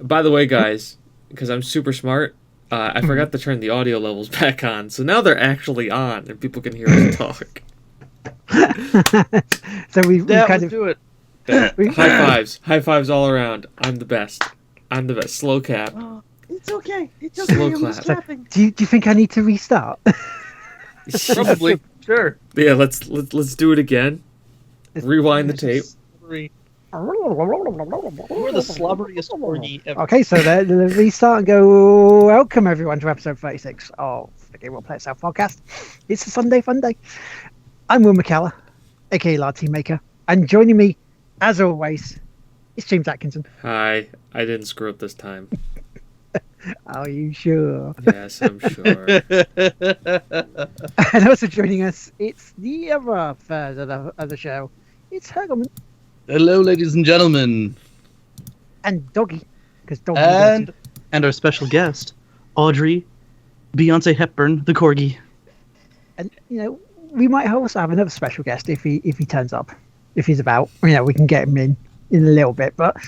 By the way, guys, because I'm super smart, I forgot to turn the audio levels back on, so now they're actually on, and people can hear us talk. So we kind of do it. High fives all around. I'm the best. Slow clap. Oh, it's okay. It's okay. Slow I'm just clap. clapping. Do you think I need to restart? Probably. Sure. Yeah, let's do it again. Rewind the tape. We're the slobberiest corgi ever. Okay, so let's restart and go. Welcome everyone to episode 36 of the Game Will Play Itself podcast. It's a Sunday fun day. I'm Will McKellar, aka Lard Team Maker, and joining me, as always, is James Atkinson. Hi, I didn't screw up this time. Are you sure? Yes, I'm sure. And also joining us, it's the other third of the show. It's Hergelman. Hello, ladies and gentlemen. And Doggy. Because Doggy and our special guest, Audrey Beyonce Hepburn, the corgi. And, you know, we might also have another special guest if he turns up. If he's about. You know, we can get him in a little bit. But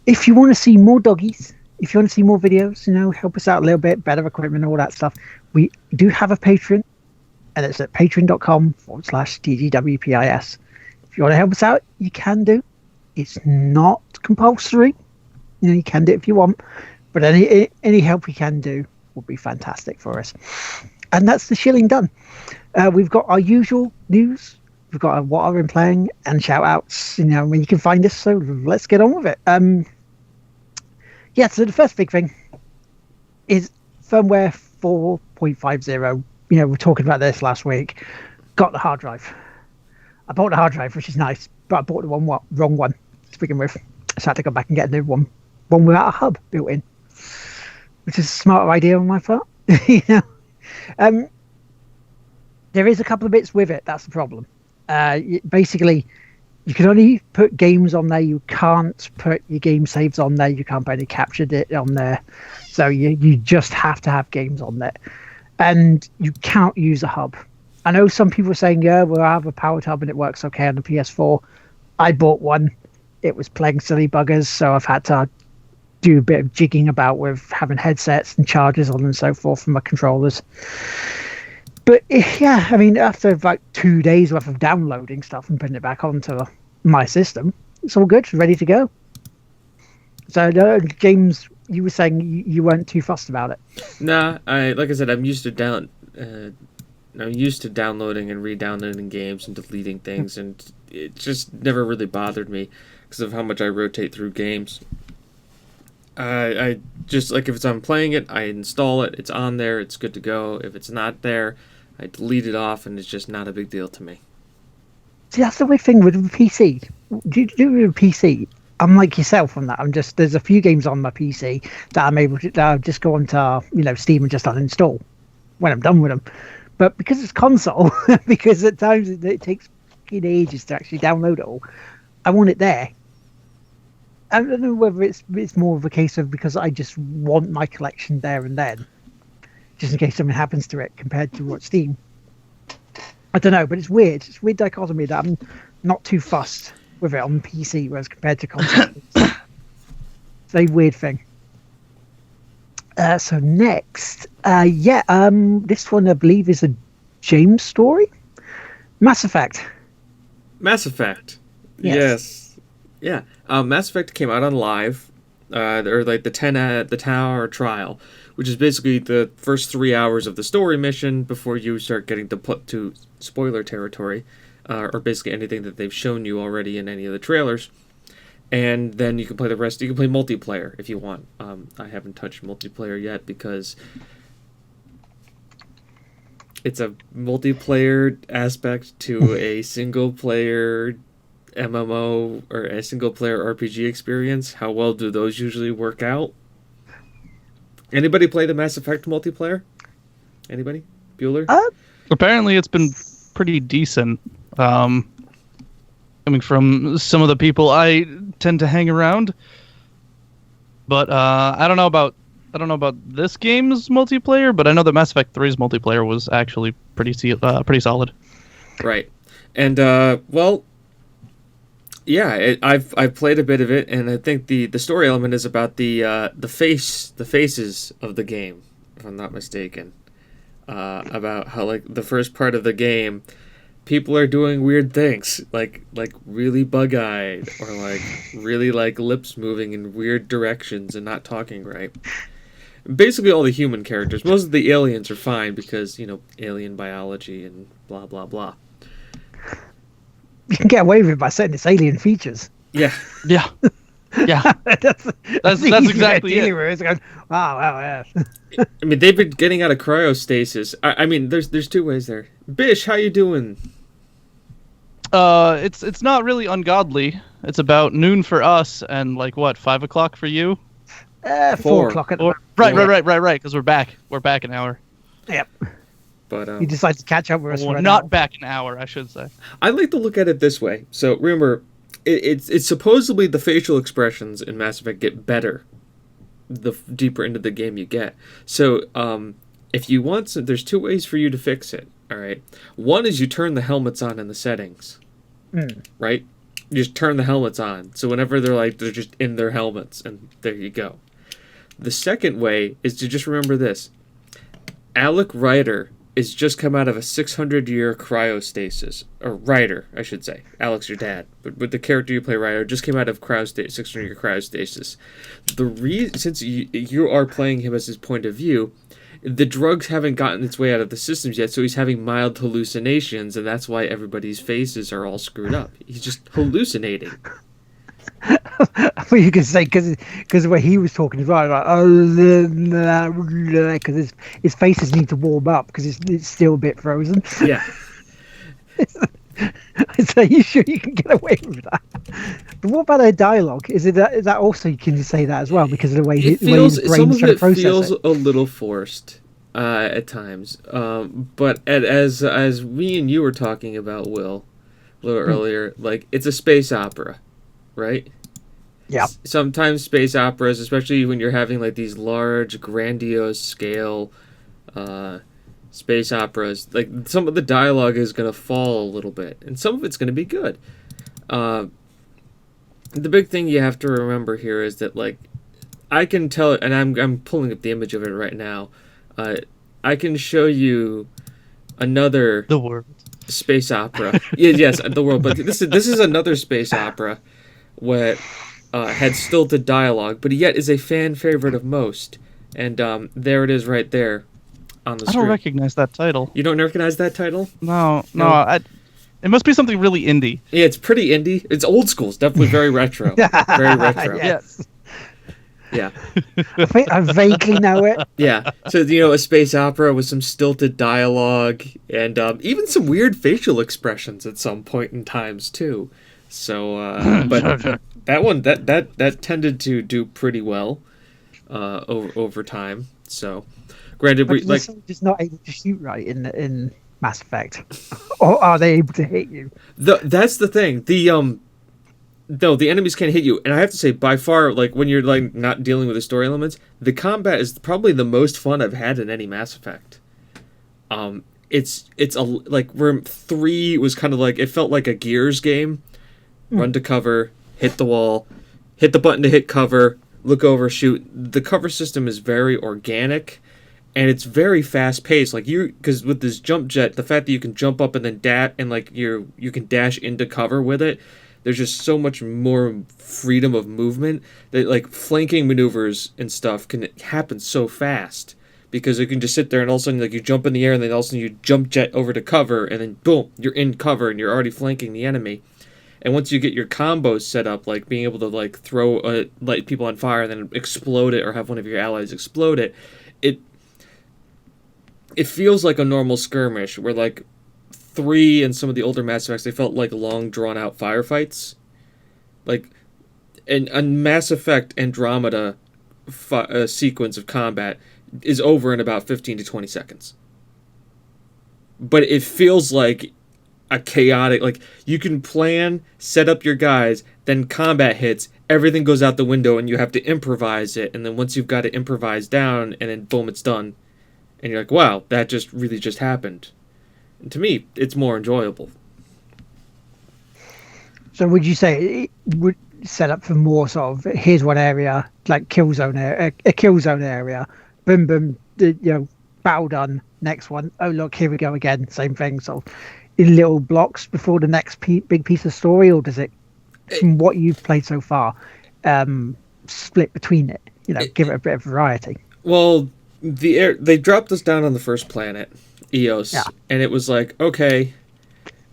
if you want to see more doggies, if you want to see more videos, you know, help us out a little bit, better equipment, all that stuff, we do have a Patreon. And it's at patreon.com/TGWPIS. If you want to help us out, you can do. It's not compulsory. You know, you can do it if you want. But any help we can do would be fantastic for us. And that's the shilling done. We've got our usual news. We've got what I've been playing and shout outs, you know, when you can find us. So let's get on with it. So the first big thing is firmware 4.50. You know, we were talking about this last week. Got the hard drive. I bought the hard drive, which is nice, but I bought the wrong one to begin with. So I had to go back and get a new one without a hub built in, which is a smarter idea on my part. You know, there is a couple of bits with it. That's the problem. Basically, you can only put games on there. You can't put your game saves on there. You can't put any captured it on there. So you just have to have games on there, and you can't use a hub. I know some people are saying, yeah, well, I have a powered hub and it works okay on the PS4. I bought one. It was playing silly buggers, so I've had to do a bit of jigging about with having headsets and chargers on and so forth for my controllers. But yeah, I mean, after like 2 days worth of downloading stuff and putting it back onto my system, it's all good, ready to go. So, James, you were saying you weren't too fussed about it. Nah, like I said, I'm used to downloading and re-downloading games and deleting things, and it just never really bothered me because of how much I rotate through games. I just, like, if I'm playing it, I install it, it's on there, it's good to go. If it's not there, I delete it off, and it's just not a big deal to me. See, that's the weird thing with the PC. Do you do with a PC? I'm like yourself on that. There's a few games on my PC that I'm able to just go onto, you know, Steam and just uninstall when I'm done with them. But because it's console, because at times it takes fucking ages to actually download it all, I want it there. I don't know whether it's more of a case of because I just want my collection there and then, just in case something happens to it compared to what Steam. I don't know, but it's weird. It's a weird dichotomy that I'm not too fussed with it on PC, whereas compared to console, it's a weird thing. So next, this one I believe is a James story. Mass Effect. Yes. Yeah. Mass Effect came out on live, or like the 10-hour trial, which is basically the first 3 hours of the story mission before you start getting to spoiler territory, or basically anything that they've shown you already in any of the trailers. And then you can play the rest. You can play multiplayer if you want. I haven't touched multiplayer yet because it's a multiplayer aspect to a single-player MMO or a single-player RPG experience. How well do those usually work out? Anybody play the Mass Effect multiplayer? Anybody? Bueller? Apparently it's been pretty decent. Coming from some of the people I tend to hang around, but I don't know about this game's multiplayer. But I know that Mass Effect 3's multiplayer was actually pretty solid. Right, and well, I've played a bit of it, and I think the story element is about the faces of the game, if I'm not mistaken. About how like the first part of the game, people are doing weird things, like really bug-eyed, or like really like lips moving in weird directions and not talking right. Basically, all the human characters. Most of the aliens are fine because alien biology and blah blah blah. You can get away with it by setting its alien features. Yeah. Yeah. Yeah. that's That's the easy exactly way of it. dealing with it. It's going, wow, yeah. I mean, they've been getting out of cryostasis. I mean, there's two ways there. Bish, how you doing? It's not really ungodly. It's about noon for us and like what, 5 o'clock for you? 4 Four. o'clock at the Or, moment. right. Because we're back. We're back an hour. Yep. But You decide to catch up with us. Well, for an not hour. back an hour, I should say. I like to look at it this way. So remember, it's supposedly the facial expressions in Mass Effect get better the deeper into the game you get. So if you want some, there's two ways for you to fix it. All right. One is you turn the helmets on in the settings. Right? You just turn the helmets on. So whenever they're just in their helmets, and there you go. The second way is to just remember this. Alec Ryder is just come out of a 600-year cryostasis. Or Ryder, I should say. Alex, your dad. But with the character you play, Ryder, just came out of 600-year cryostasis. Since you are playing him as his point of view, the drugs haven't gotten its way out of the systems yet, so he's having mild hallucinations, and that's why everybody's faces are all screwed up. He's just hallucinating. Well, you could say because the way he was talking as well, like because his faces need to warm up because it's still a bit frozen. Yeah. So you sure you can get away with that? But what about their dialogue? Is that also can you say that as well because of the way, It the way feels, his some brain's of trying to it process feels it? a little forced at times. But as we and you were talking about, Will, a little earlier, like, it's a space opera, right? Yeah. Sometimes space operas, especially when you're having like these large, grandiose scale space operas, like some of the dialogue is going to fall a little bit, and some of it's going to be good. The big thing you have to remember here is that, like, I can tell, and I'm pulling up the image of it right now. I can show you another The word. space opera. Yes, the world, but this is another space opera where had stilted dialogue, but yet is a fan favorite of most. And there it is right there on the I screen. don't recognize that title. You don't recognize that title? No. No. It must be something really indie. Yeah, it's pretty indie. It's old school. It's definitely very retro. Very retro. Yes. Yeah. I vaguely know it. Yeah. So, a space opera with some stilted dialogue and even some weird facial expressions at some point in times, too. So, but that one, that tended to do pretty well over time. So, granted, But like, just not able to shoot right in Mass Effect, or are they able to hit you? that's the thing. No, the enemies can't hit you, and I have to say, by far, like, when you're like not dealing with the story elements, the combat is probably the most fun I've had in any Mass Effect. It's like where 3 was kind of like, it felt like a Gears game. Run to cover, hit the wall, hit the button to hit cover, look over, shoot. The cover system is very organic, and it's very fast paced. Like, because with this jump jet, the fact that you can jump up and then dash, and like you can dash into cover with it, there's just so much more freedom of movement that, like, flanking maneuvers and stuff can happen so fast because you can just sit there and all of a sudden, like, you jump in the air and then all of a sudden you jump jet over to cover and then boom, you're in cover and you're already flanking the enemy. And once you get your combos set up, like being able to like throw light people on fire and then explode it, or have one of your allies explode it, it feels like a normal skirmish. Where like 3 and some of the older Mass Effects, they felt like long drawn out firefights. Like a Mass Effect Andromeda sequence of combat is over in about 15 to 20 seconds. But it feels like a chaotic, like, you can plan, set up your guys, then combat hits, everything goes out the window and you have to improvise it, and then once you've got it improvised down, and then boom, it's done. And you're like, wow, that just really just happened. And to me, it's more enjoyable. So would you say it would set up for more sort of here's one area like kill zone area, a kill zone area, boom boom, battle done. Next one, oh look, here we go again, same thing. So in little blocks before the next big piece of story, or does it, from what you've played so far, split between it? Give it a bit of variety. Well, they dropped us down on the first planet, Eos, and it was like, okay,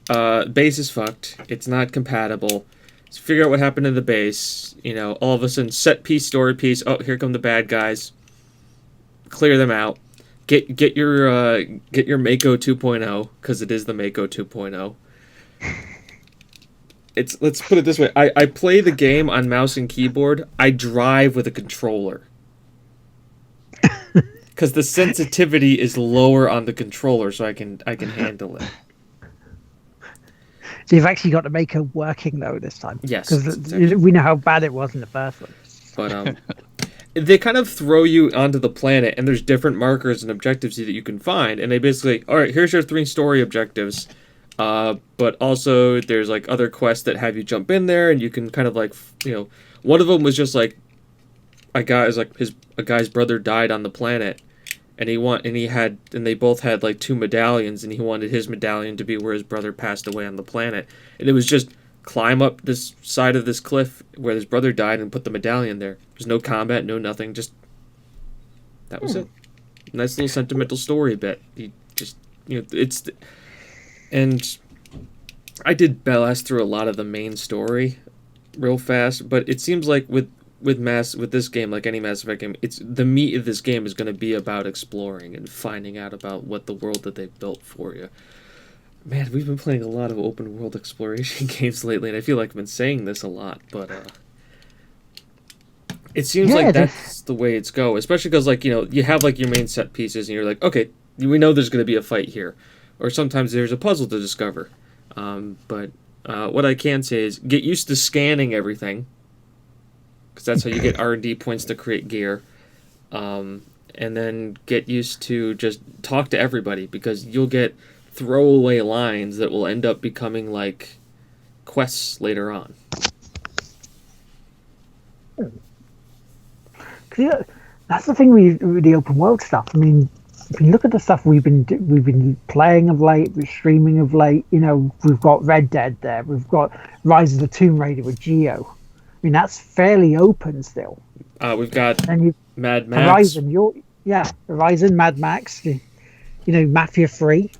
base is fucked. It's not compatible. So figure out what happened to the base. All of a sudden, set piece, story piece. Oh, here come the bad guys. Clear them out. Get your Mako 2.0, because it is the Mako 2.0. Let's put it this way. I play the game on mouse and keyboard. I drive with a controller. Because the sensitivity is lower on the controller, so I can handle it. So you've actually got the Mako working though this time. Yes. Because we know how bad it was in the first one. But they kind of throw you onto the planet, and there's different markers and objectives that you can find, and they basically, all right, here's your 3 story objectives. But also there's like other quests that have you jump in there, and you can kind of like, one of them was just like a guy's brother died on the planet, and they both had like 2 medallions, and he wanted his medallion to be where his brother passed away on the planet, and it was just climb up this side of this cliff where his brother died and put the medallion there. There's no combat, no nothing, just that was it. Nice little sentimental story bit. And I did blast through a lot of the main story real fast, but it seems like with this game, like any Mass Effect game, it's the meat of this game is going to be about exploring and finding out about what the world that they've built for you. Man, we've been playing a lot of open world exploration games lately, and I feel like I've been saying this a lot, but it seems like that's the way it's go, especially because you have like your main set pieces, and you're like, okay, we know there's going to be a fight here. Or sometimes there's a puzzle to discover. But what I can say is get used to scanning everything, because that's how you get R&D points to create gear. And then get used to just talk to everybody, because you'll get throwaway lines that will end up becoming like quests later on. That's the thing with the open world stuff. I mean, if you look at the stuff we've been playing of late, we're streaming of late. We've got Red Dead there. We've got Rise of the Tomb Raider with Geo. I mean, that's fairly open still. We've got Mad Max. Horizon, Mad Max. Mafia 3.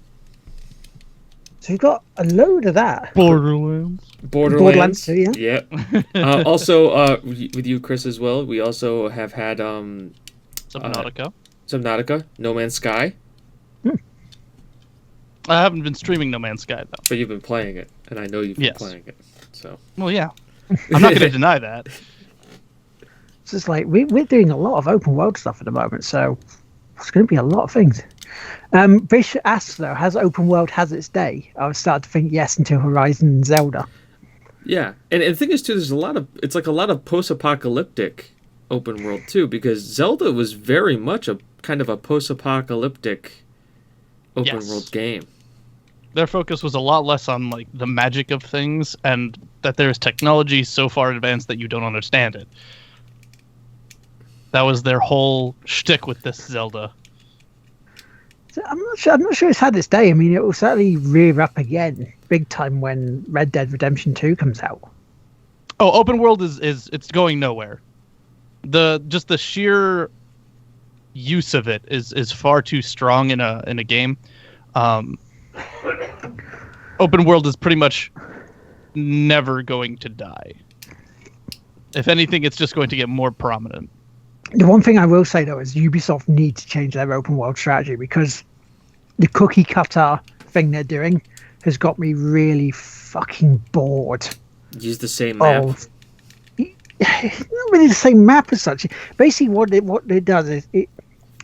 So you've got a load of that. Borderlands too, yeah. Yep. Also, with you, Chris, as well. We also have had Subnautica, No Man's Sky. I haven't been streaming No Man's Sky though. But you've been playing it, and I know you've been playing it. So. Well, yeah. I'm not going to deny that. It's just like we're doing a lot of open world stuff at the moment, so it's going to be a lot of things. Bish asks though, has open world has its day? I was starting to think yes until Horizon and Zelda. Yeah, and the thing is too, there's a lot of post-apocalyptic open world too, because Zelda was very much a kind of a post-apocalyptic open world game. Their focus was a lot less on like the magic of things, and that there's technology so far advanced that you don't understand it. That was their whole shtick with this Zelda. So I'm not sure it's had its day. I mean, it will certainly rear up again big time when Red Dead Redemption 2 comes out. Oh, open world is it's going nowhere. The sheer use of it is far too strong in a game. Open world is pretty much never going to die. If anything, it's just going to get more prominent. The one thing I will say though is Ubisoft need to change their open world strategy, because the cookie cutter thing they're doing has got me really fucking bored. Use the same map. Not really the same map as such. Basically, what it does is you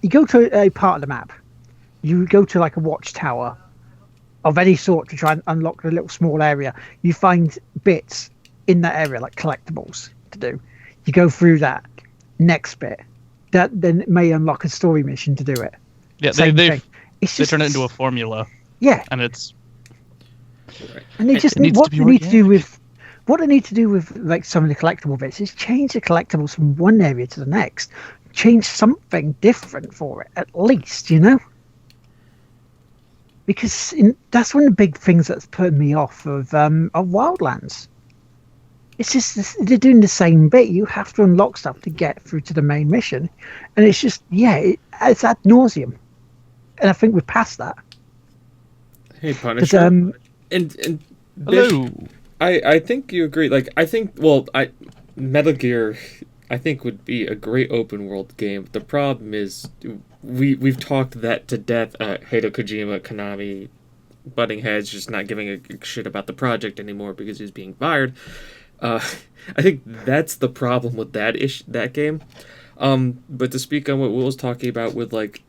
go to a part of the map. You go to like a watchtower of any sort to try and unlock the little small area. You find bits in that area, like collectibles to do. You go through that. Next bit. That then may unlock a story mission to do it. Yeah, they turn it into a formula. Yeah. And it's... And they just what they need to do What they need to do with like some of the collectible bits is change the collectibles from one area to the next. Change something different for it, at least, because that's one of the big things that's putting me off of Wildlands. It's just they're doing the same bit. You have to unlock stuff to get through to the main mission, and it's just it's ad nauseum. And I think we're past that. Hey, Punisher. And Hello. I think you agree. Like, I think, Metal Gear, I think, would be a great open world game. The problem is, we've talked that to death. Hideo Kojima, Konami, butting heads, just not giving a shit about the project anymore because he's being fired. I think that's the problem with that game. But to speak on what Will was talking about with like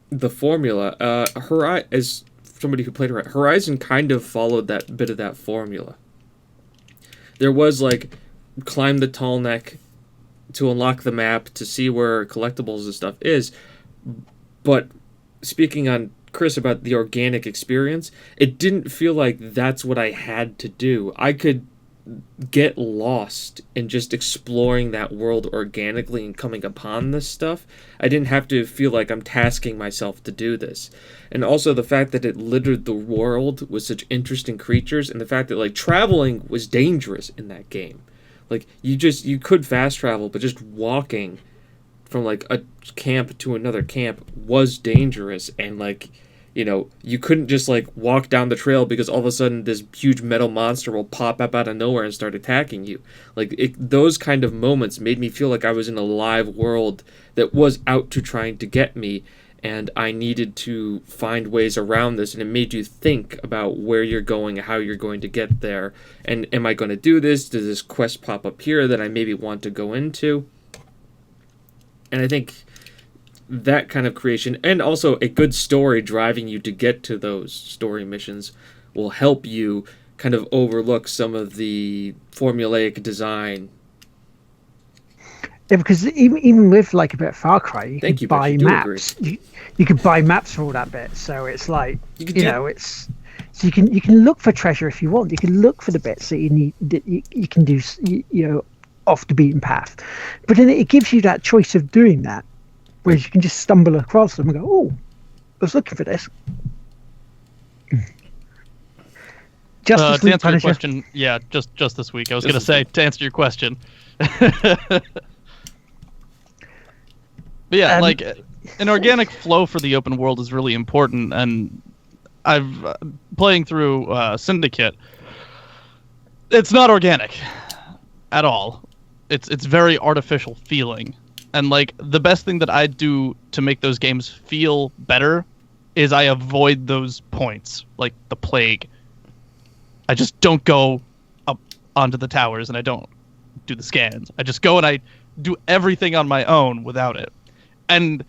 the formula, as somebody who played Horizon, kind of followed that bit of that formula. There was like climb the tall neck to unlock the map to see where collectibles and stuff is, but speaking on Chris about the organic experience, it didn't feel like that's what I had to do. I could get lost in just exploring that world organically and coming upon this stuff. I didn't have to feel like I'm tasking myself to do this. And also the fact that it littered the world with such interesting creatures, and the fact that like traveling was dangerous in that game. Like you could fast travel, but just walking from like a camp to another camp was dangerous, and like, you couldn't just like walk down the trail because all of a sudden this huge metal monster will pop up out of nowhere and start attacking you. Like those kind of moments made me feel like I was in a live world that was out to trying to get me, and I needed to find ways around this, and it made you think about where you're going, how you're going to get there, and am I going to do this? Does this quest pop up here that I maybe want to go into? And I think that kind of creation, and also a good story driving you to get to those story missions, will help you kind of overlook some of the formulaic design. Yeah, because even with like a bit of Far Cry, you Thank can you, buy Bridget, maps. You can buy maps for all that bit. So it's like it's so you can look for treasure if you want. You can look for the bits that you need that you can do off the beaten path. But then it gives you that choice of doing that, whereas you can just stumble across them and go, "Oh, I was looking for this." To answer your question, yeah, just this week. I was going to say, to answer your question. But yeah, like an organic flow for the open world is really important, and I've playing through Syndicate. It's not organic at all. It's very artificial feeling, and like the best thing that I do to make those games feel better is I avoid those points, like the plague. I just don't go up onto the towers, and I don't do the scans. I just go and I do everything on my own without it. And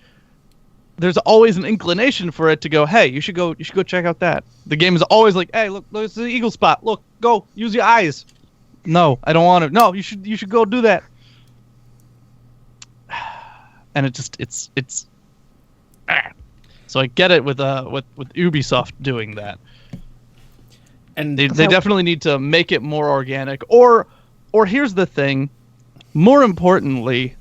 there's always an inclination for it to go, hey, you should go check out that. The game is always like, hey, look, it's the eagle spot. Look, go, use your eyes. No, I don't want to. No, you should go do that. And it's so I get it with Ubisoft doing that. And they definitely need to make it more organic. Or here's the thing, more importantly,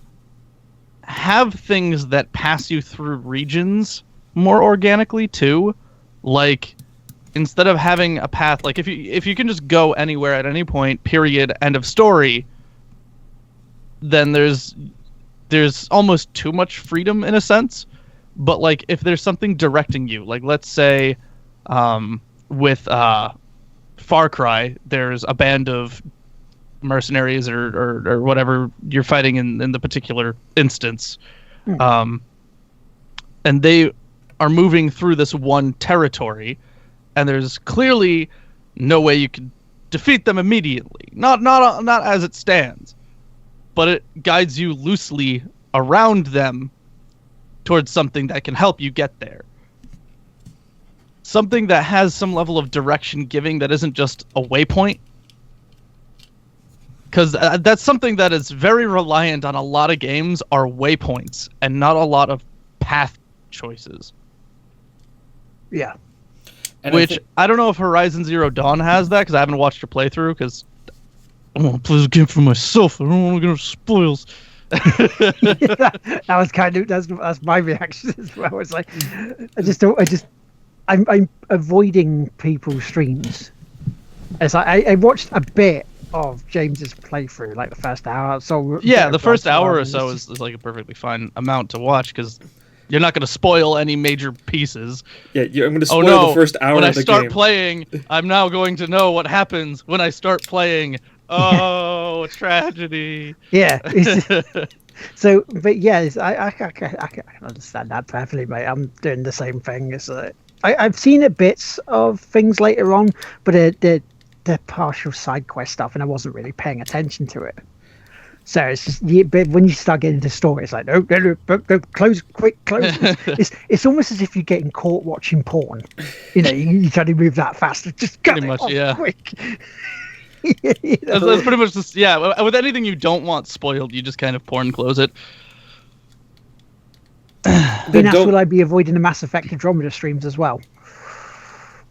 have things that pass you through regions more organically too. Like, instead of having a path, like if you can just go anywhere at any point, period, end of story, then there's almost too much freedom in a sense. But like if there's something directing you, like let's say with Far Cry, there's a band of mercenaries or whatever you're fighting in the particular instance, and they are moving through this one territory, and there's clearly no way you can defeat them immediately, not as it stands, but it guides you loosely around them towards something that can help you get there. Something that has some level of direction giving that isn't just a waypoint. Because that's something that is very reliant on a lot of games are waypoints and not a lot of path choices. Yeah. And Which I don't know if Horizon Zero Dawn has that because I haven't watched a playthrough because I want to play the game for myself. I don't want to get spoils. That was kind of that's my reaction as well. It's like I'm avoiding people's streams. It's like I watched a bit of James's playthrough, like the first hour. So yeah, the first hour or so is like a perfectly fine amount to watch because you're not going to spoil any major pieces. Yeah, I'm going to spoil the first hour when of the I start game. playing, I'm now going to know what happens when I start playing. Oh, tragedy. Yeah. So, but yeah, I can understand that perfectly, mate. I'm doing the same thing. It's I've seen bits of things later on, but they're partial side quest stuff, and I wasn't really paying attention to it. So it's just, but when you start getting into the story, it's like, no, close, quick, close. It's almost as if you're getting caught watching porn. You try to move that fast. Just cut Pretty it much, off yeah. quick. That's pretty much just, yeah. With anything you don't want spoiled, you just kind of porn close it. Being asked, will I be avoiding the Mass Effect Andromeda streams as well?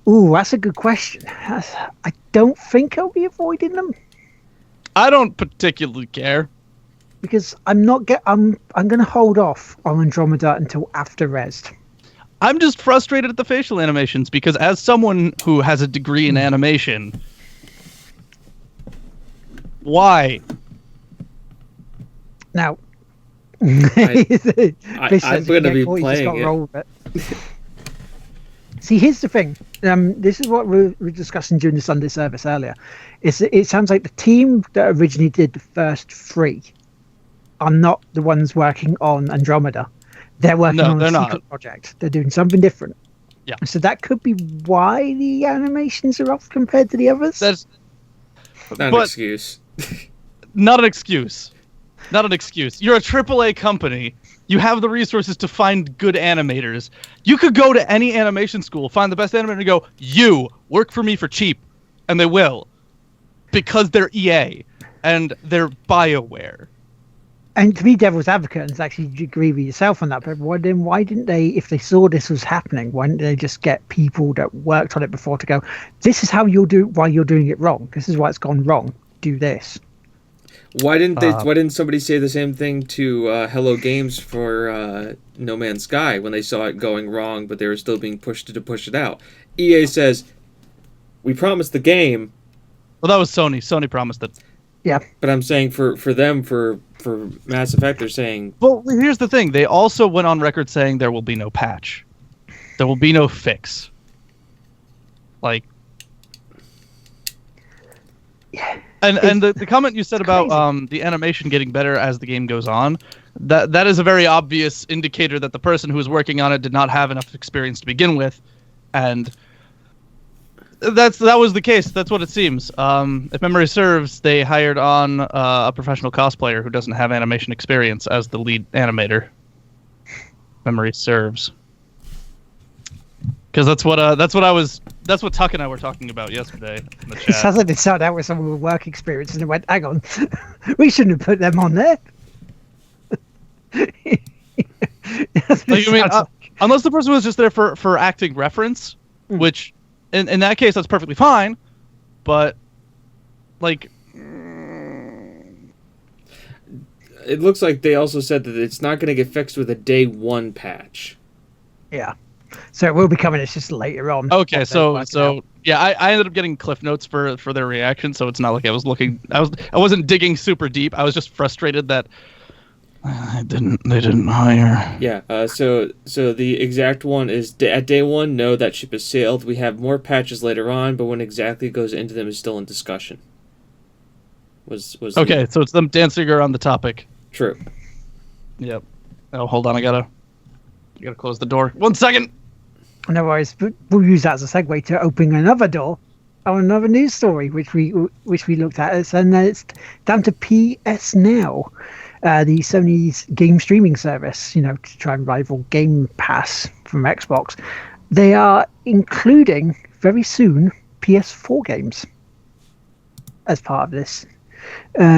Ooh, that's a good question. I don't think I'll be avoiding them. I don't particularly care because I'm going to hold off on Andromeda until after Rest. I'm just frustrated at the facial animations because as someone who has a degree in animation, why? Now, I'm going to be playing it. Roll with it. See, here's the thing. This is what we were discussing during the Sunday service earlier. It sounds like the team that originally did the first 3 are not the ones working on Andromeda. They're working on a secret project. They're doing something different. Yeah. So that could be why the animations are off compared to the others. That's not an excuse. Not an excuse. Not an excuse. You're a AAA company. You have the resources to find good animators. You could go to any animation school, find the best animator, and go, you work for me for cheap. And they will. Because they're EA. And they're BioWare. And to be devil's advocate and actually agree with yourself on that, but why didn't they, if they saw this was happening, why didn't they just get people that worked on it before to go, this is how you'll do, why you're doing it wrong. This is why it's gone wrong. Do this. Why didn't somebody say the same thing to Hello Games for No Man's Sky when they saw it going wrong, but they were still being pushed to push it out? EA says, we promised the game. Well, that was Sony. Sony promised it. Yeah. But I'm saying for them, for Mass Effect, they're saying... Well, here's the thing. They also went on record saying there will be no patch. There will be no fix. Like... Yeah. And the comment you said about the animation getting better as the game goes on, that is a very obvious indicator that the person who was working on it did not have enough experience to begin with, and that was the case. That's what it seems. If memory serves, they hired on a professional cosplayer who doesn't have animation experience as the lead animator. Memory serves. Because that's what Tuck and I were talking about yesterday in the chat. It sounds like they started out with someone with work experience and they went, hang on, we shouldn't have put them on there. Unless the person was just there for acting reference, which in that case that's perfectly fine, but like it looks like they also said that it's not going to get fixed with a day 1 patch. Yeah. So it will be coming. It's just later on. Okay, so yeah, I ended up getting cliff notes for their reaction, so it's not like I wasn't digging super deep. I was just frustrated that they didn't hire. Yeah. So the exact one is at day 1. No, that ship has sailed. We have more patches later on, but when exactly it goes into them is still in discussion. Was okay? So it's them dancing around the topic. True. Yep. Oh, hold on. I gotta close the door. 1 second. No worries. But we'll use that as a segue to opening another door on another news story, which we looked at. And it's down to PS Now, the Sony's game streaming service. To try and rival Game Pass from Xbox. They are including very soon PS4 games as part of this.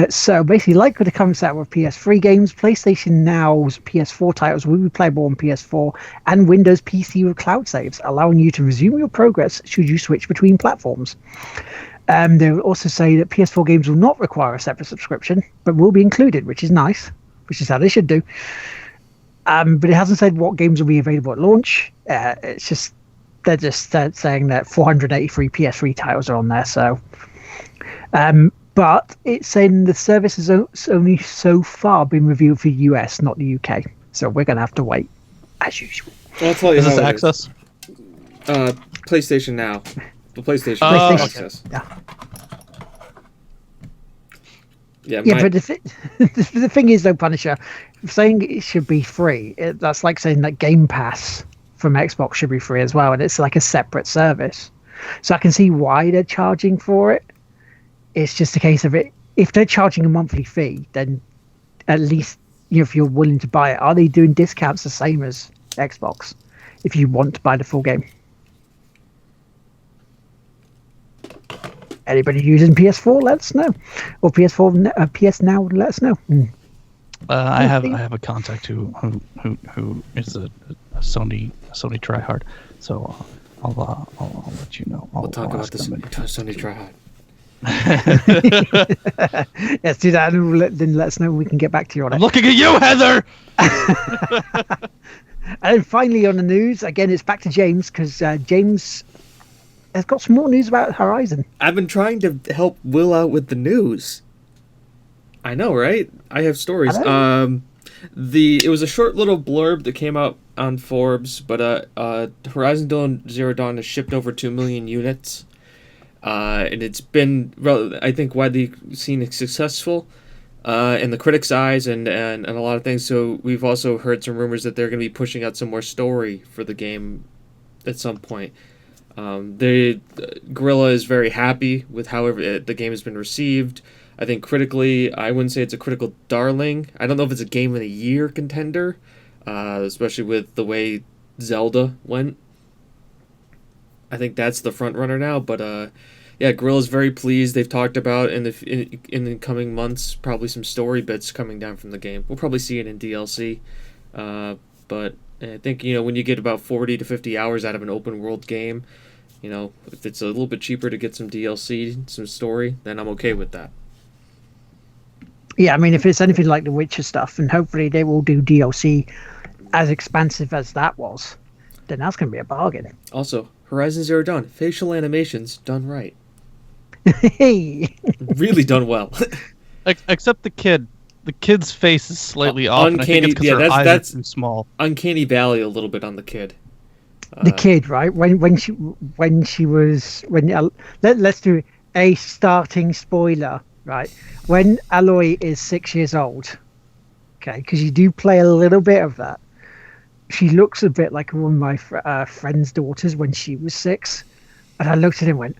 So basically, like with the current set with PS3 games, PlayStation Now's PS4 titles will be playable on PS4 and Windows PC with cloud saves, allowing you to resume your progress should you switch between platforms. They will also say that PS4 games will not require a separate subscription, but will be included, which is nice, which is how they should do. But it hasn't said what games will be available at launch. It's just they're just saying that 483 PS3 titles are on there. So, but it's saying the service has only so far been reviewed for the US, not the UK. So we're gonna have to wait, as usual. I'll tell you Is this how it access? is. PlayStation Now. The PlayStation PlayStation. access. Yeah. Yeah, Yeah, but the thing is, though, Punisher, saying it should be free, that's like saying that Game Pass from Xbox should be free as well, and it's like a separate service. So I can see why they're charging for it. It's just a case of it. If they're charging a monthly fee, then at least, if you're willing to buy it, are they doing discounts the same as Xbox if you want to buy the full game? Anybody using PS4, let us know. Or PS4, PS Now, let us know. I have a contact who is a Sony tryhard, so I'll let you know. We'll talk I'll about ask this them. Sony tryhard. Let's do that, and then let us know when we can get back to you on it. I'm looking at you, Heather. And finally, on the news, again, it's back to James, because James has got some more news about Horizon. I've been trying to help Will out with the news. I know, right? I have stories. It was a short little blurb that came out on Forbes, but Horizon Zero Dawn has shipped over 2 million units, and it's been, I think, widely seen as successful in the critics' eyes and a lot of things. So we've also heard some rumors that they're going to be pushing out some more story for the game at some point. Guerrilla is very happy with how the game has been received. I think critically, I wouldn't say it's a critical darling. I don't know if it's a game of the year contender, especially with the way Zelda went. I think that's the front runner now. But yeah, Guerrilla's very pleased. They've talked about in the coming months probably some story bits coming down from the game. We'll probably see it in DLC, but I think when you get about 40 to 50 hours out of an open world game. If it's a little bit cheaper to get some DLC, some story, then I'm okay with that. Yeah, I mean, if it's anything like the Witcher stuff, and hopefully they will do DLC as expansive as that was, then that's going to be a bargain. Also, Horizon Zero Dawn, facial animations done right. Hey! Really done well. Except the kid. The kid's face is slightly off, and I think Uncanny- it's because yeah, her eyes that's- are too small. Uncanny Valley a little bit on the kid. The kid, right? When she was let's do a starting spoiler, right? When Aloy is 6 years old, okay, because you do play a little bit of that. She looks a bit like one of my friend's daughters when she was 6, and I looked at him and went,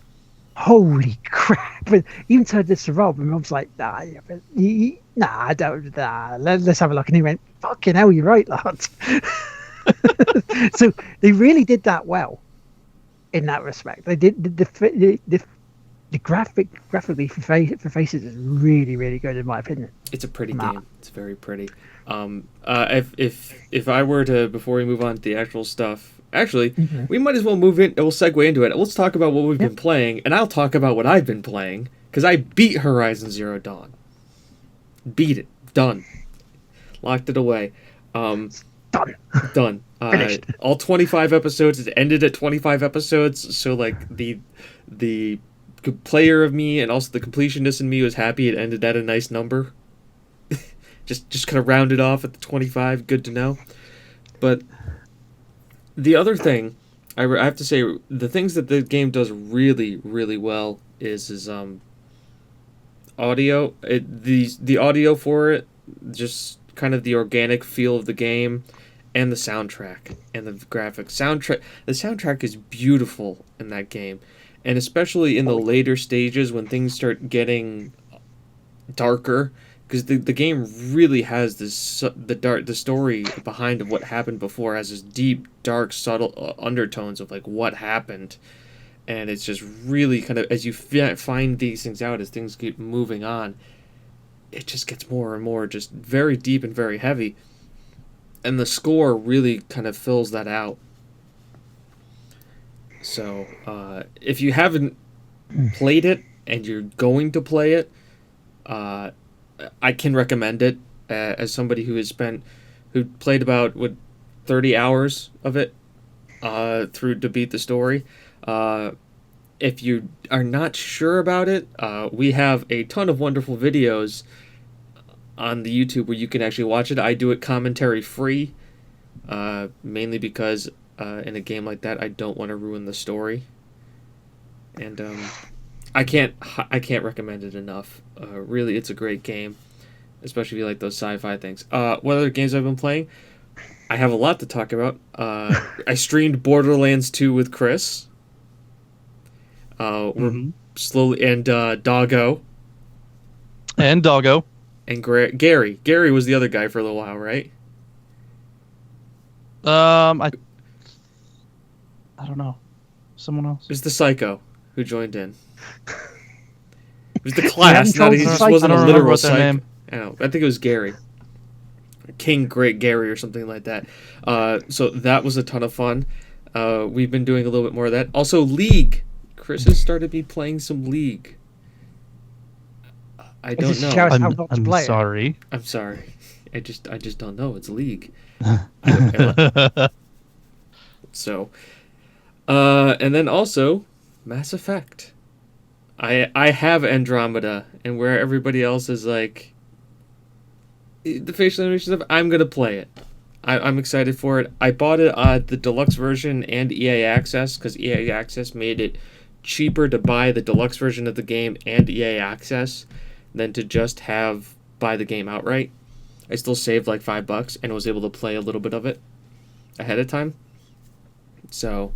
"Holy crap!" And even told this to Rob, and Rob's like, "Nah, I don't. Nah, let's have a look." And he went, "Fucking hell, you're right, lads." So they really did that well in that respect. They did the graphically for faces is really, really good in my opinion. It's a pretty game. It's very pretty. If I were to, before we move on to the actual stuff, actually, we might as well move in. We'll segue into it. Let's talk about what we've been playing, and I'll talk about what I've been playing because I beat Horizon Zero Dawn. Beat it. Done. Locked it away. Done. Finished. All 25 episodes. It ended at 25 episodes. So like the player of me and also the completionist in me was happy it ended at a nice number. just kind of rounded off at the 25. Good to know. But the other thing, I have to say, the things that the game does really, really well is audio. The audio for it, just kind of the organic feel of the game, and the soundtrack and the graphics. The soundtrack is beautiful in that game, and especially in the later stages when things start getting darker, because the game really has the story behind of what happened before has this deep, dark, subtle undertones of like what happened, and it's just really kind of, as you find these things out, as things keep moving on, it just gets more and more just very deep and very heavy, and the score really kind of fills that out. So if you haven't played it and you're going to play it, I can recommend it as somebody who played about 30 hours of it through to beat the story. If you are not sure about it, we have a ton of wonderful videos on the YouTube where you can actually watch it. I do it commentary free, mainly because in a game like that I don't want to ruin the story, and I can't recommend it enough. Really, it's a great game, especially if you like those sci-fi things. What other games I've been playing? I have a lot to talk about. I streamed Borderlands 2 with Chris. We're slowly, and Doggo. And Doggo. And Gary. Gary was the other guy for a little while, right? I don't know. Someone else. It was the psycho who joined in. It was the class, told he just psycho. wasn't I a don't literal remember what their psycho. name. I think it was Gary. King Great Gary or something like that. So that was a ton of fun. We've been doing a little bit more of that. Also, League. Chris has started me playing some League. I don't know. How not to I'm play it. sorry. I'm sorry. I just don't know. It's League. So, and then also Mass Effect. I have Andromeda, and where everybody else is like the facial animation stuff, I'm gonna play it. I'm excited for it. I bought it the deluxe version and EA Access because EA Access made it cheaper to buy the deluxe version of the game and EA Access than to just buy the game outright. I still saved like $5 and was able to play a little bit of it ahead of time. So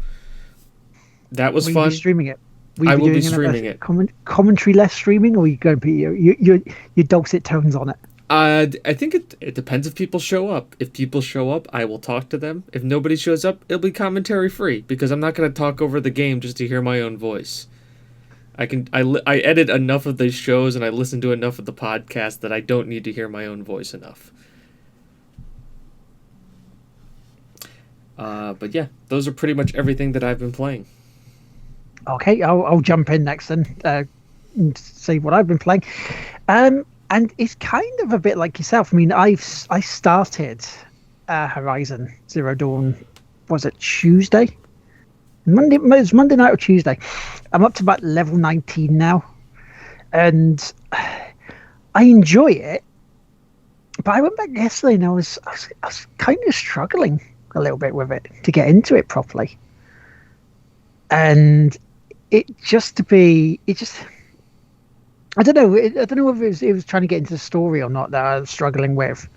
that was Will fun. you be streaming it? I will be streaming it. Commentary less streaming, or are you going to be your dulcet tones on it? I think it depends if people show up. If people show up, I will talk to them. If nobody shows up, it'll be commentary free because I'm not going to talk over the game just to hear my own voice. I edit enough of these shows and I listen to enough of the podcast that I don't need to hear my own voice enough. But yeah, those are pretty much everything that I've been playing. Okay, I'll jump in next and say what I've been playing. And it's kind of a bit like yourself. I mean, I started Horizon Zero Dawn. Was it Tuesday? It was Monday night or Tuesday. I'm up to about level 19 now, and I enjoy it. But I went back yesterday and I was kind of struggling a little bit with it to get into it properly, and I don't know. I don't know if it was trying to get into the story or not that I was struggling with,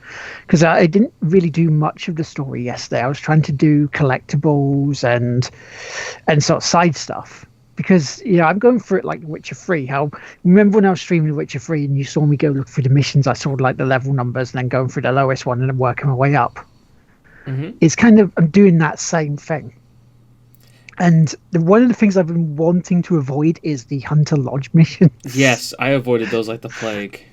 because I didn't really do much of the story yesterday. I was trying to do collectibles and sort of side stuff, because I'm going through it like The Witcher 3. Remember when I was streaming The Witcher 3 and you saw me go look through the missions? I saw like the level numbers and then going through the lowest one and then working my way up. Mm-hmm. It's kind of, I'm doing that same thing. And one of the things I've been wanting to avoid is the Hunter Lodge mission. Yes, I avoided those like the plague.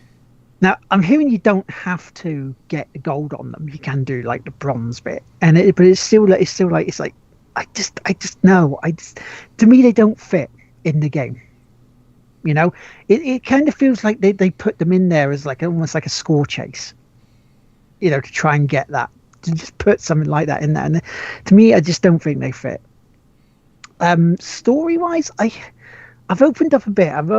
Now, I'm hearing you don't have to get the gold on them. You can do like the bronze bit, but it's still like I just know. To me, they don't fit in the game. It kind of feels like they put them in there as like almost like a score chase. To try and get that, to just put something like that in there. And to me, I just don't think they fit. Story wise, I've opened up a bit. I'm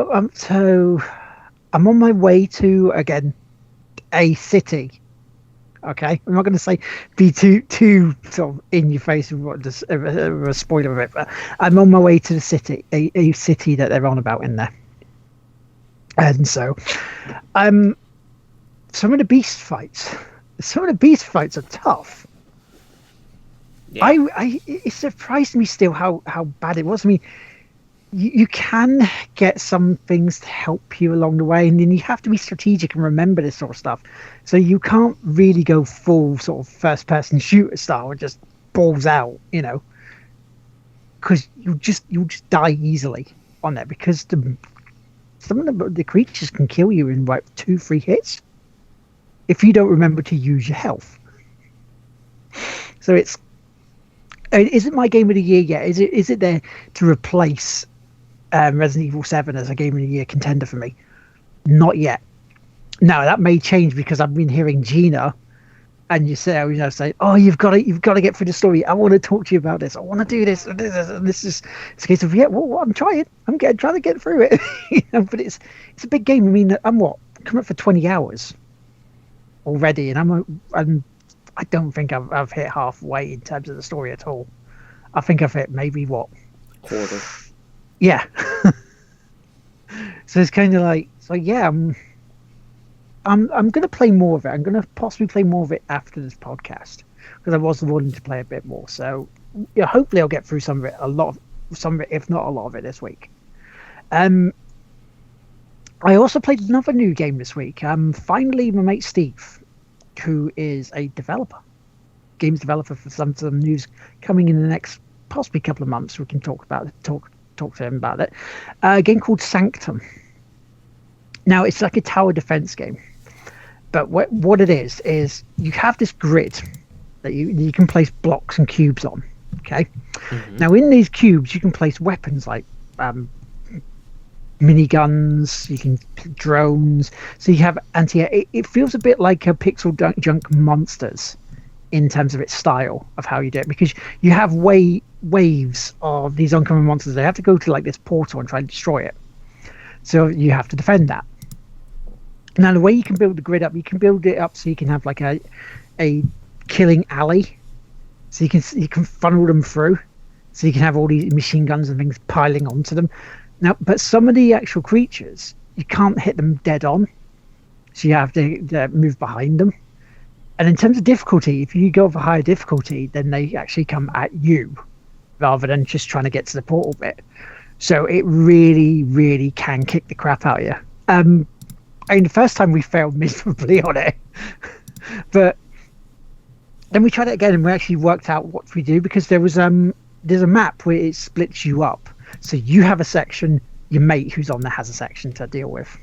on my way to, again, a city. Okay, I'm not going to be too sort of in your face with what a spoiler of it, but I'm on my way to the city, a city that they're on about in there. And so, some of the beast fights are tough. Yeah. It surprised me still how bad it was. I mean, you can get some things to help you along the way, and then you have to be strategic and remember this sort of stuff. So you can't really go full sort of first-person shooter style and just balls out, because you'll just die easily on there because some of the creatures can kill you in like 2-3 hits if you don't remember to use your health. So is it my game of the year yet? Is it there to replace Resident Evil 7 as a game of the year contender for me? Not yet. Now that may change because I've been hearing Gina and you say, oh, you've got to get through the story. I want to talk to you about this. I want to do this. And this is it's a case of I'm trying. I'm trying to get through it. But it's a big game. I mean, I'm coming up for 20 hours already, and I don't think I've hit halfway in terms of the story at all. I think I've hit maybe quarter. Yeah. So it's kind of like, I'm going to play more of it. I'm going to possibly play more of it after this podcast because I was wanting to play a bit more. So hopefully I'll get through some of it, if not a lot of it this week. I also played another new game this week. Finally, my mate Steve, who is a games developer for some news coming in the next possibly couple of months. We can talk to him about it. A game called Sanctum. Now it's like a tower defense game, but what it is you have this grid that you can place blocks and cubes on. Okay. Mm-hmm. Now in these cubes you can place weapons like miniguns, you can drones. So you have it feels a bit like a Pixel Junk Monsters in terms of its style of how you do it, because you have waves of these oncoming monsters. They have to go to like this portal and try and destroy it. So you have to defend that. Now the way you can build the grid up, you can build it up so you can have like a killing alley, so you can funnel them through, so you can have all these machine guns and things piling onto them. Now, but some of the actual creatures you can't hit them dead on, so you have to move behind them. And in terms of difficulty, if you go for higher difficulty, then they actually come at you rather than just trying to get to the portal bit. So it really, really can kick the crap out of you. I mean, the first time we failed miserably on it, but then we tried it again and we actually worked out what we do, because there's a map where it splits you up. So you have a section, your mate who's on there has a section to deal with.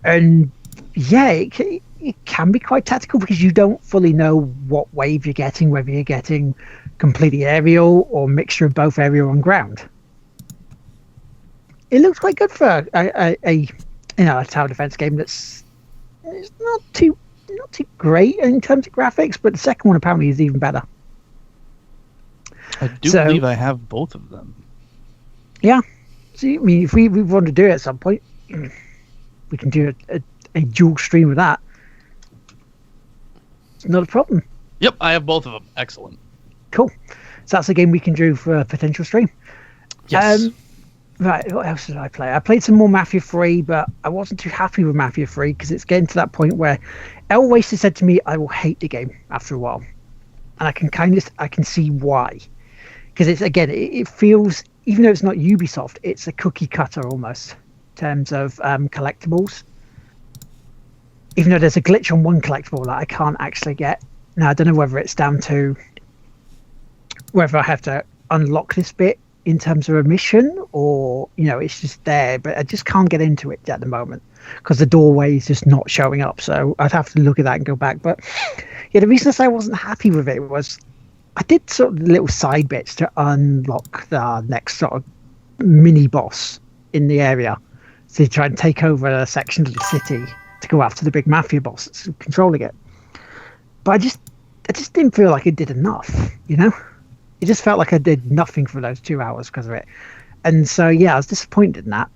And yeah, it can be quite tactical because you don't fully know what wave you're getting, whether you're getting completely aerial or mixture of both aerial and ground. It looks quite good for a tower defense game it's not too great in terms of graphics, but the second one apparently is even better. I believe I have both of them. Yeah. See, I mean, if we want to do it at some point, we can do a dual stream of that. It's not a problem. Yep, I have both of them. Excellent. Cool. So that's a game we can do for a potential stream. Yes. Right, what else did I play? I played some more Mafia 3, but I wasn't too happy with Mafia 3 because it's getting to that point where El Waster said to me, I will hate the game after a while. And I can see why. Because it feels, even though it's not Ubisoft, it's a cookie cutter almost in terms of collectibles. Even though there's a glitch on one collectible that I can't actually get. Now, I don't know whether it's down to whether I have to unlock this bit in terms of a mission, or it's just there, but I just can't get into it at the moment because the doorway is just not showing up. So I'd have to look at that and go back. But yeah, the reason I wasn't happy with it was I did sort of little side bits to unlock the next sort of mini boss in the area, to try and take over a section of the city to go after the big mafia boss that's controlling it. But I just didn't feel like it did enough, It just felt like I did nothing for those 2 hours because of it. And so, yeah, I was disappointed in that.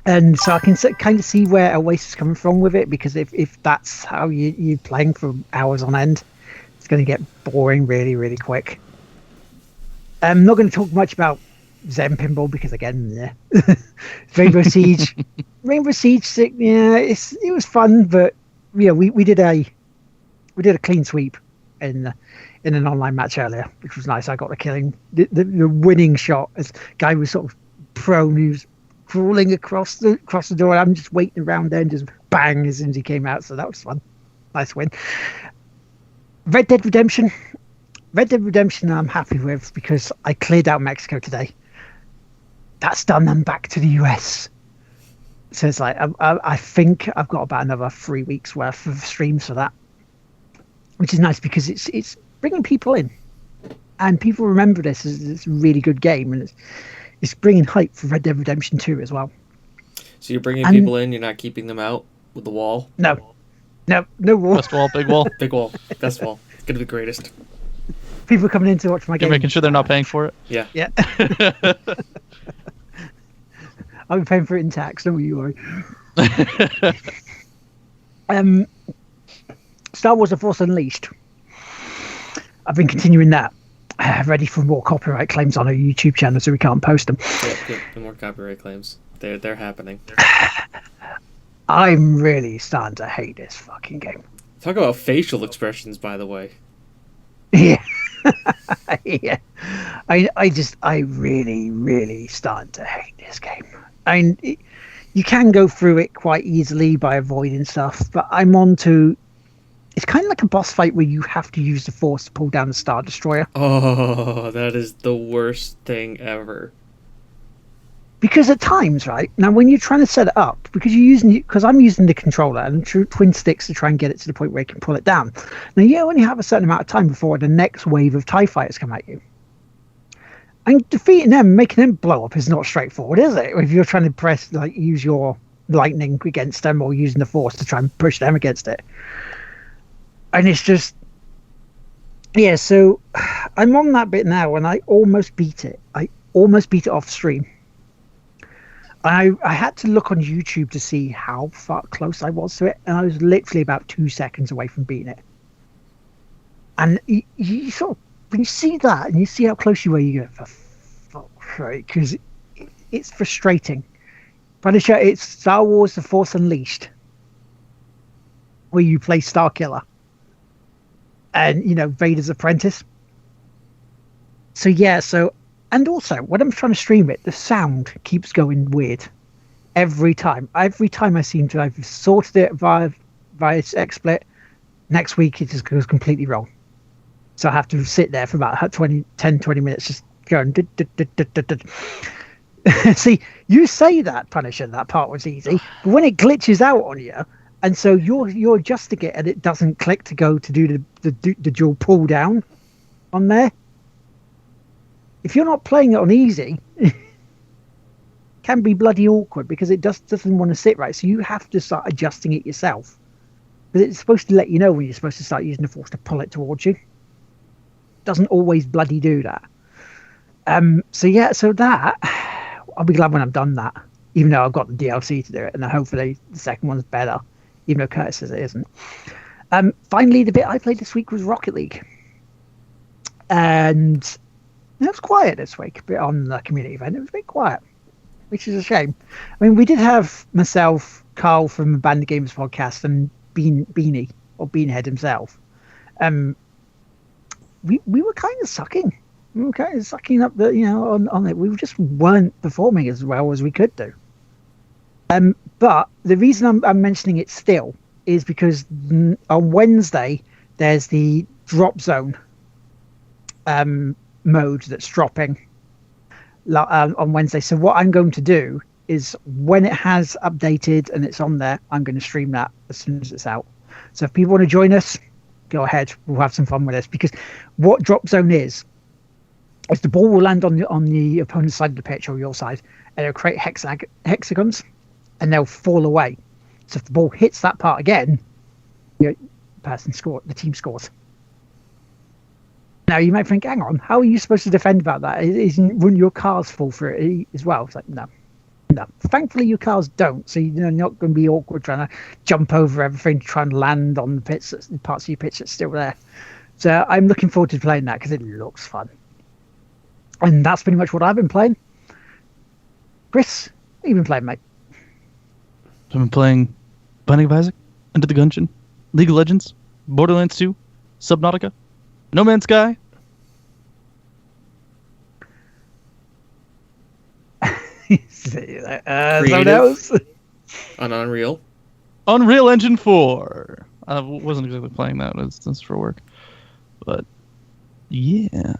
And so I can kind of see where Oasis is coming from with it, because if that's how you're playing for hours on end, it's going to get boring really, really quick. I'm not going to talk much about Zen Pinball because, again, yeah. Rainbow Siege. Rainbow Siege, yeah, it was fun, but yeah, we did a clean sweep in an online match earlier, which was nice. I got the winning shot as guy was sort of prone, he was crawling across the door. I'm just waiting around there and just bang as soon as he came out. So that was fun. Nice win. Red Dead Redemption. Red Dead Redemption I'm happy with because I cleared out Mexico today. That's done them back to the US. So it's like I think I've got about another 3 weeks worth of streams for that, which is nice because it's bringing people in, and people remember this as it's a really good game, and it's bringing hype for Red Dead Redemption 2 as well. So you're bringing people in, you're not keeping them out with the wall? No wall. Best wall, big wall. Big wall, best wall. It's gonna be the greatest. People coming in to watch my game. You're making sure they're not paying for it. Yeah. Yeah. I'll be paying for it in tax, don't you worry. Star Wars: The Force Unleashed. I've been continuing that. Ready for more copyright claims on our YouTube channel, so we can't post them. Yeah, the more copyright claims. They're happening. I'm really starting to hate this fucking game. Talk about facial expressions, by the way. Yeah. Yeah. I really, really started to hate this game. I mean, you can go through it quite easily by avoiding stuff, but I'm on to... It's kind of like a boss fight where you have to use the Force to pull down the Star Destroyer. Oh, that is the worst thing ever. Because at times, right, now when you're trying to set it up, because I'm using the controller and twin sticks to try and get it to the point where you can pull it down. Now you only have a certain amount of time before the next wave of TIE fighters come at you. And defeating them, making them blow up is not straightforward, is it? If you're trying to use your lightning against them or using the Force to try and push them against it. And it's just... Yeah, so I'm on that bit now and I almost beat it. I almost beat it off stream. I had to look on YouTube to see how far close I was to it, and I was literally about 2 seconds away from beating it. And you sort of, when you see that and you see how close you were, you go, for fuck's sake, because it's frustrating. Punisher, it's Star Wars: The Force Unleashed, where you play Starkiller and, Vader's apprentice. So yeah, and also, when I'm trying to stream it, the sound keeps going weird. Every time. Every time I seem to have sorted it via XSplit, next week it just goes completely wrong. So I have to sit there for about 10, 20 minutes just going... See, you say that, Punisher, that part was easy, but when it glitches out on you, and so you're adjusting it and it doesn't click to go to do the dual pull down on there, if you're not playing it on easy, it can be bloody awkward because it just doesn't want to sit right. So you have to start adjusting it yourself. But it's supposed to let you know when you're supposed to start using the Force to pull it towards you. It doesn't always bloody do that. So that, I'll be glad when I've done that, even though I've got the DLC to do it, and hopefully the second one's better, even though Curtis says it isn't. Finally, the bit I played this week was Rocket League. And... it was quiet this week, but on the community event, it was a bit quiet, which is a shame. I mean, we did have myself, Carl from the Band of Gamers podcast, and Beanie, or Beanhead himself. We were kind of sucking. We were kind of sucking up on it. We just weren't performing as well as we could do. But the reason I'm mentioning it still is because on Wednesday there's the drop zone mode that's dropping on Wednesday. So what I'm going to do is when it has updated and it's on there, I'm going to stream that as soon as it's out. So if people want to join us, go ahead. We'll have some fun with this, because what drop zone is the ball will land on the opponent's side of the pitch or your side, and it'll create hexagons, and they'll fall away. So if the ball hits that part again, the team scores. Now you might think, hang on, how are you supposed to defend about that? Wouldn't your cars fall through it as well? It's like, no. Thankfully your cars don't, so you're not going to be awkward trying to jump over everything to try and land on the parts of your pitch that's still there. So I'm looking forward to playing that because it looks fun. And that's pretty much what I've been playing. Chris, what have you been playing, mate? I've been playing Binding of Isaac, Enter the Gungeon, League of Legends, Borderlands 2, Subnautica, No Man's Sky. Someone else? On Unreal. Unreal Engine 4. I wasn't exactly playing that. That's for work. But Yeah.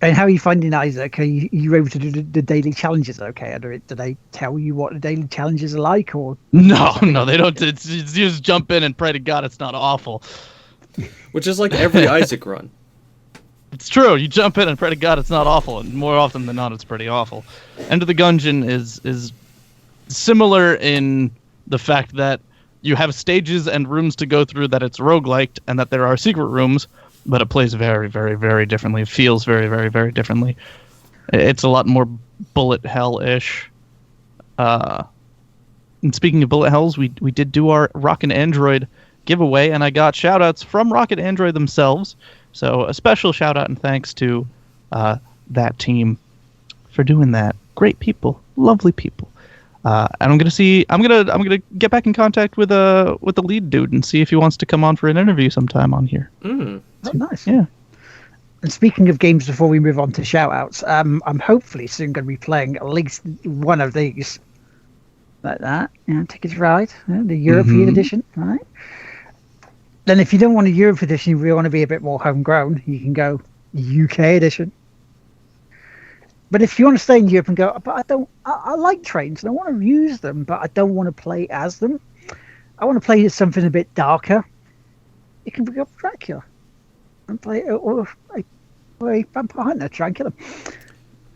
And how are you finding Isaac? Are you able to do the daily challenges okay? Do they tell you what the daily challenges are like, or No, they don't. It's you just jump in and pray to God it's not awful. Which is like every Isaac run. It's true. You jump in and pray to God it's not awful, and more often than not, it's pretty awful. Enter the Gungeon is similar in the fact that you have stages and rooms to go through, that it's rogueliked, and that there are secret rooms, but it plays very, very, very differently. It feels very, very, very differently. It's a lot more bullet hell-ish. And speaking of bullet hells, we did do our Rocket Android giveaway, and I got shout-outs from Rocket Android themselves. So a special shout-out and thanks to that team for doing that. Great people, lovely people. And I'm gonna get back in contact with the lead dude and see if he wants to come on for an interview sometime on here. Oh, nice. Yeah. And speaking of games, before we move on to shout-outs, I'm hopefully soon going to be playing at least one of these. Like that. Tickets Ride, the European edition, right? Then if you don't want a Europe edition, you really want to be a bit more homegrown, you can go UK edition. But if you want to stay in Europe and go, but I like trains and I want to use them, but I don't want to play as them. I want to play something a bit darker. You can pick up Dracula and play or a Vampire Hunter, try and kill him.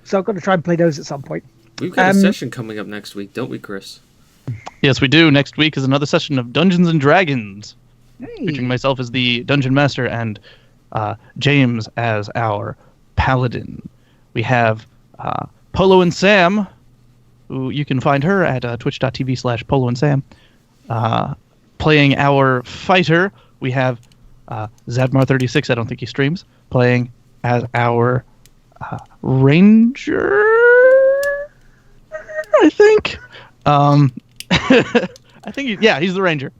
So I've got to try and play those at some point. We've got a session coming up next week, don't we, Chris? Yes, we do. Next week is another session of Dungeons and Dragons, Hey. featuring myself as the Dungeon Master and James as our Paladin. We have Polo and Sam, who you can find her at twitch.tv/Polo and Sam, playing our fighter. We have Zadmar36, I don't think he streams, playing as our ranger, I think. I think he's the ranger.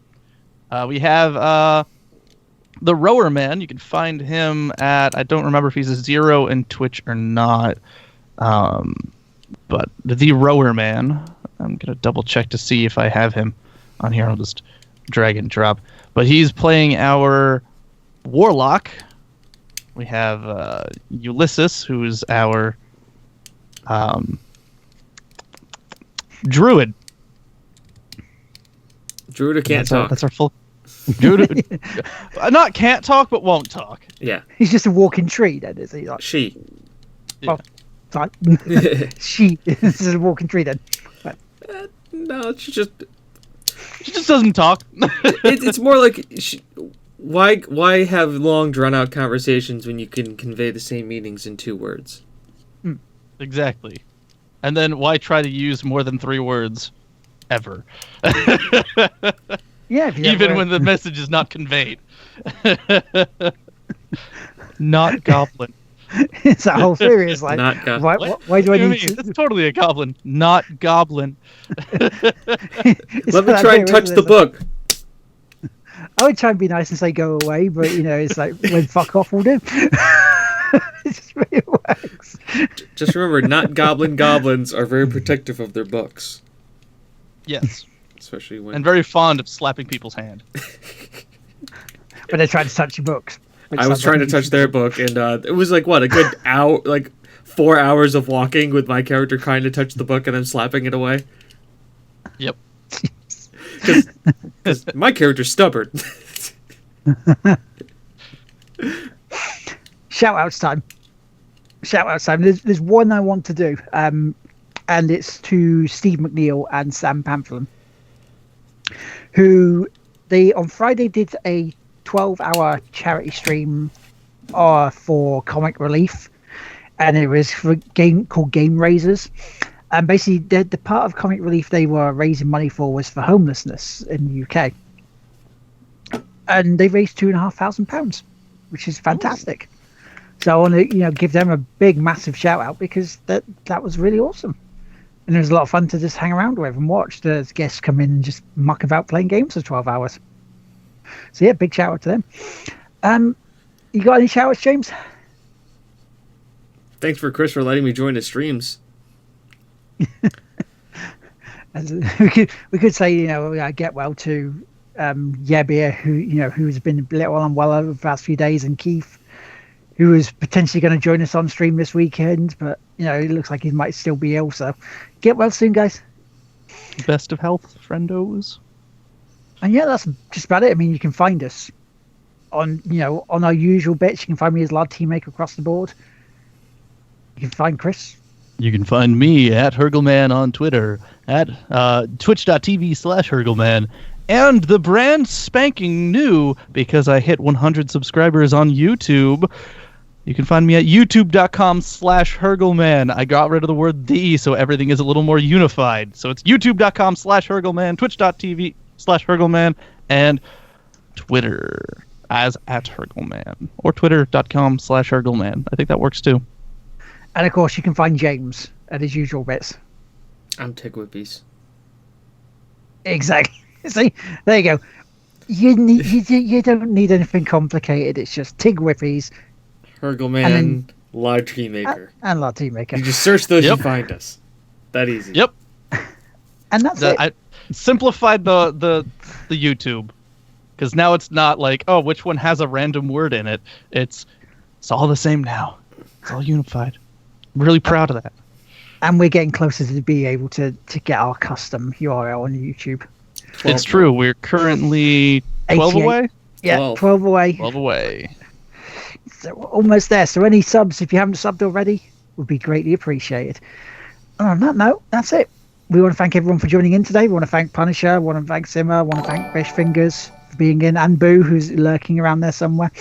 We have the Rower Man. You can find him at, I don't remember if he's a 0 in Twitch or not, but the Rower Man. I'm gonna double check to see if I have him on here. I'll just drag and drop. But he's playing our Warlock. We have Ulysses, who's our Druid. Druid who can't talk. That's our full Druid. Not can't talk, but won't talk. Yeah. He's just a walking tree, then, is he? Like, She. well, fine. She is a walking tree, then. No, she just... She just doesn't talk. It's more like... Why have long, drawn-out conversations when you can convey the same meanings in 2 words? Exactly. And then why try to use more than 3 words ever? Yeah, Even when the message is not conveyed. Not goblin. it's that whole theory is like, Not goblin. why do I What you need mean? to... That's totally a goblin. Not goblin. Let me try and touch the book. I would try and be nice and say go away, but it's like when fuck off will do. It just really works. Just remember, not goblins are very protective of their books. Yes. Especially when... And very fond of slapping people's hand. But they're trying to touch your books. I was trying to touch their book, and it was like, what, a good hour, like 4 hours of walking with my character trying to touch the book and then slapping it away. Yep. Because my character's stubborn. Shout-outs time. There's one I want to do, and it's to Steve McNeil and Sam Pamphilin, who they on Friday did a 12-hour charity stream for Comic Relief, and it was for a game called Game Raisers. And basically, the part of Comic Relief they were raising money for was for homelessness in the UK, and they raised £2,500, which is fantastic. So I want to, give them a big, massive shout out because that was really awesome, and it was a lot of fun to just hang around with and watch the guests come in and just muck about playing games for 12 hours. So yeah, big shout out to them. You got any shout outs, James? Thanks for Chris for letting me join his streams. we could say get well to Yebir, who's been a little unwell over the past few days, and Keith, who is potentially going to join us on stream this weekend, but it looks like he might still be ill. So get well soon, guys. Best of health, friendos. And yeah, that's just about it. I mean, you can find us on on our usual bits. You can find me as Lord Teammaker across the board. You can find Chris. You can find me at Hergelman on Twitter, at twitch.tv/Hergelman, and the brand spanking new, because I hit 100 subscribers on YouTube, you can find me at youtube.com/Hergelman. I got rid of the word "the," so everything is a little more unified. So it's youtube.com/Hergelman, twitch.tv/Hergelman, and Twitter as at Hergelman, or twitter.com/Hergelman. I think that works too. And of course, you can find James at his usual bits. I'm TGWPIS. Exactly. See, there you go. You don't need anything complicated. It's just TGWPIS, Hergelman, Lord Teammaker. and Lord Teammaker. You just search those, Yep. you find us. That easy. Yep. And that's it. I simplified the YouTube, because now it's not like, oh, which one has a random word in it. It's all the same now. It's all unified. I'm really proud of that. And we're getting closer to be able to get our custom URL on YouTube. It's true. We're currently 12 88. away. Yeah, 12. 12 away. 12 away. So we're almost there. So any subs, if you haven't subbed already, would be greatly appreciated. And on that note, that's it. We want to thank everyone for joining in today. We want to thank Punisher, want to thank Simmer, want to thank Fish Fingers for being in, and Boo, who's lurking around there somewhere.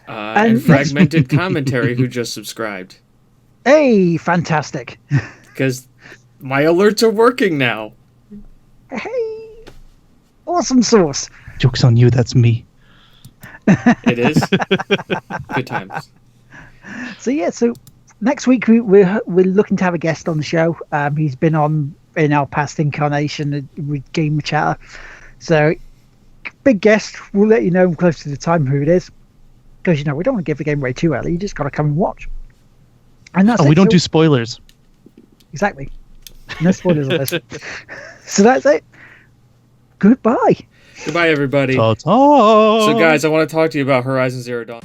And Fragmented Commentary, who just subscribed. Hey, fantastic. Because my alerts are working now. Hey, awesome sauce. Joke's on you, that's me. It is. Good times. So yeah, so next week we're looking to have a guest on the show. He's been on in our past incarnation with Game Chatter. So big guest. We'll let you know close to the time who it is, because we don't want to give the game away too early. You just got to come and watch. And that's We don't do spoilers. exactly. No spoilers on this. So that's it. Goodbye. Goodbye, everybody. Ta-ta. So, guys, I want to talk to you about Horizon Zero Dawn.